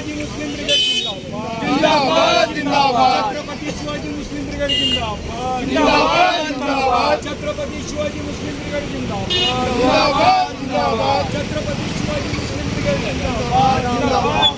शिवाजी मुस्लिम brigade जिंदाबाद जिंदाबाद जिंदाबाद छत्रपती शिवाजी मुस्लिम ब्रिगेड जिंदाबाद जिंदाबाद जिंदाबाद छत्रपती शिवाजी मुस्लिम ब्रिगेड जिंदाबाद जिंदाबाद जिंदाबाद छत्रपती शिवाजी मुस्लिम ब्रिगेड जिंदाबाद जिंदाबाद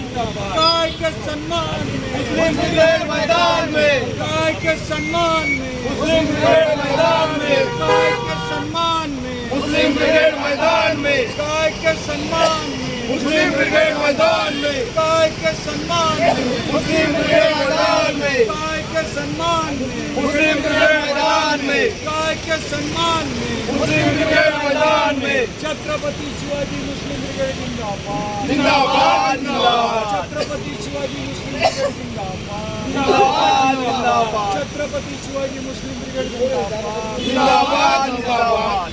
काय के सम्मान में मुस्लिम ब्रिगेड मैदान में काय के सम्मान में मुस्लिम ब्रिगेड मैदान में काय के सम्मान में मुस्लिम ब्रिगेड मैदान में काय के सम्मान में मुस्लिम ब्रिगेड मैदान में काय के सम्मान में मुस्लिम ब्रिगेड मैदान में काय के सम्मान में मुस्लिम ब्रिगेड मैदान में काय के सम्मान में मुस्लिम ब्रिगेड मैदान में छत्रपती शिवाजी मुस्लिम ब्रिगेड जिंदाबाद जिंदाबाद जिंदाबाद छत्रपती शिवाजी मुस्लिम ब्रिगेड जिंदाबाद जिंदाबाद जिंदाबाद छत्रपती शिवाजी मुस्लिम ब्रिगेड जिंदाबाद जिंदाबाद जिंदाबाद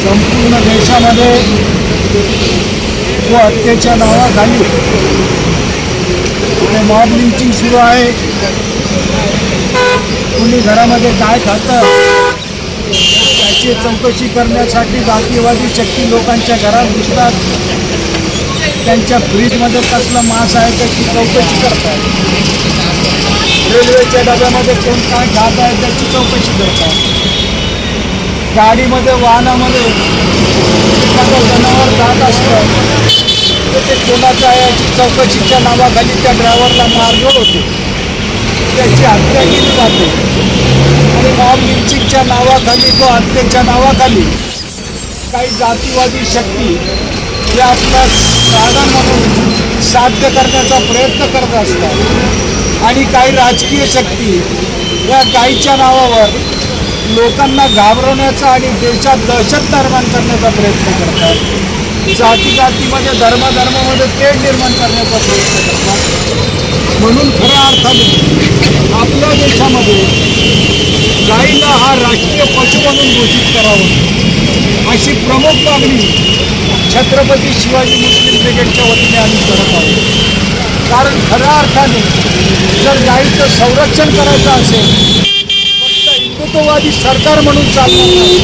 संपूर्ण देशामध्ये जो हत्येच्या नावाखाली मॉब लिंचिंग सुरू आहे. कुणी घरामध्ये काय खातं त्याची चौकशी करण्यासाठी जातीयवादी शक्ती लोकांच्या घरात घुसतात. त्यांच्या फ्रीजमध्ये कसला मांस आहे त्याची चौकशी करतात. रेल्वेच्या डब्यामध्ये कोण काय खात आहे त्याची चौकशी करतात. गाडीमध्ये वाहनामध्ये एखादं जनावर जात असतं तर ते कोणाचं आहे याची चौकशीच्या नावाखाली त्या ड्रायव्हरला मारझोड होते, त्याची हत्या केली जाते. आणि मॉब लिंचिंगच्या नावाखाली तो हत्येच्या नावाखाली काही जातीवादी शक्ती हे आपला साधन म्हणून साध्य करण्याचा प्रयत्न करत असतात. आणि काही राजकीय शक्ती या गायीच्या नावावर लोकांना घाबरवण्याचा आणि देशात दहशत निर्माण करण्याचा प्रयत्न करतात. जातीमध्ये धर्मामध्ये तेढ निर्माण करण्याचा प्रयत्न करतात. म्हणून खऱ्या अर्थाने आपल्या देशामध्ये गाईला हा राष्ट्रीय पशु म्हणून घोषित करावं अशी प्रमुख मागणी छत्रपती शिवाजी मुस्लिम ब्रिगेडच्या वतीने आम्ही करत आहोत. कारण खऱ्या अर्थाने जर गाईचं संरक्षण करायचं असेल हिंदुत्ववादी सरकार म्हणून चालणार नाही,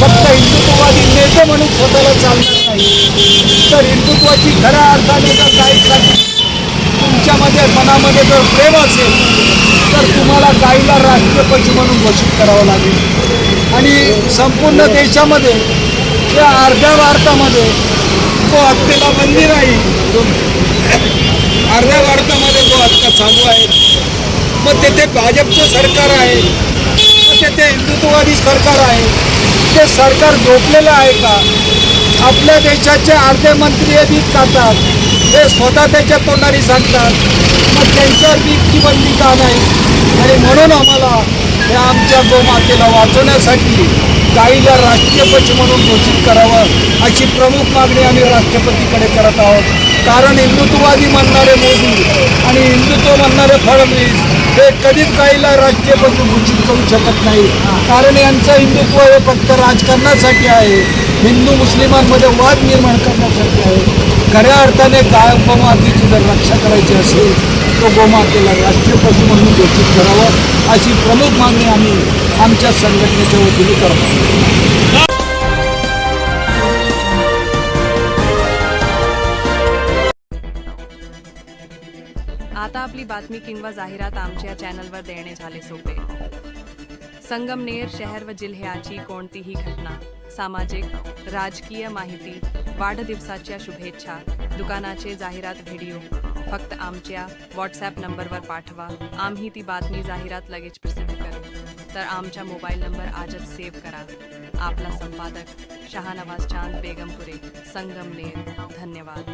फक्त हिंदुत्ववादी नेते म्हणून स्वतःला चालणार नाही, तर हिंदुत्वाची खऱ्या अर्थाने जर गायीसाठी तुमच्यामध्ये मनामध्ये जर प्रेम असेल तर तुम्हाला गायीला राष्ट्रीय पशु म्हणून घोषित करावं लागेल. आणि संपूर्ण देशामध्ये या अर्ध्या भारतामध्ये तो हत्येला बंदी राहील. अर्ध्या भारतामध्ये तो हत्या चालू आहे. मग तेथे भाजपचं सरकार आहे, ते हिंदुत्ववादी सरकार आहे. ते सरकार झोपलेलं आहे का? आपल्या देशाचे अर्धे मंत्री हे दूध खातात, हे स्वतः त्याच्या तोंडाने सांगतात. मग त्यांच्यावर दूधची बंदी का नाही? आणि म्हणून आम्हाला या आमच्या गोमातेला वाचवण्यासाठी गाईला राष्ट्रीय पशु म्हणून घोषित करावं अशी प्रमुख मागणी आम्ही राष्ट्रपतीकडे करत आहोत. कारण हिंदुत्ववादी म्हणणारे मोदी आणि हिंदुत्व म्हणणारे फडणवीस हे कधीच गाईला राष्ट्रीय पशु घोषित करू शकत नाही. कारण यांचं हिंदुत्व हे फक्त राजकारणासाठी आहे, हिंदू मुस्लिमांमध्ये वाद निर्माण करण्यासाठी आहे. खऱ्या अर्थाने गोमातेची जर रक्षा करायची असेल तो गोमातेला राष्ट्रीय पशु म्हणून घोषित करावं अशी प्रमुख मागणी आम्ही आमच्या संघटनेच्या वतीने करतो. आता आपली बातमी किंवा जाहिरात आमच्या चॅनलवर देणे झाले सोपे. संगमनेर शहर व जिल्ह्याची कोणतीही घटना, सामाजिक राजकीय माहिती, वाढदिवसाच्या शुभेच्छा, दुकानाचे जाहिरात व्हिडिओ फक्त आमच्या व्हॉट्सॲप नंबरवर पाठवा. आम्ही ती बातमी जाहिरात लगेच प्रसिद्ध करू. तर आमचा मोबाईल नंबर आजच सेव्ह करा. आपला संपादक शहानवाज चांद बेगमपुरे, संगमनेर. धन्यवाद.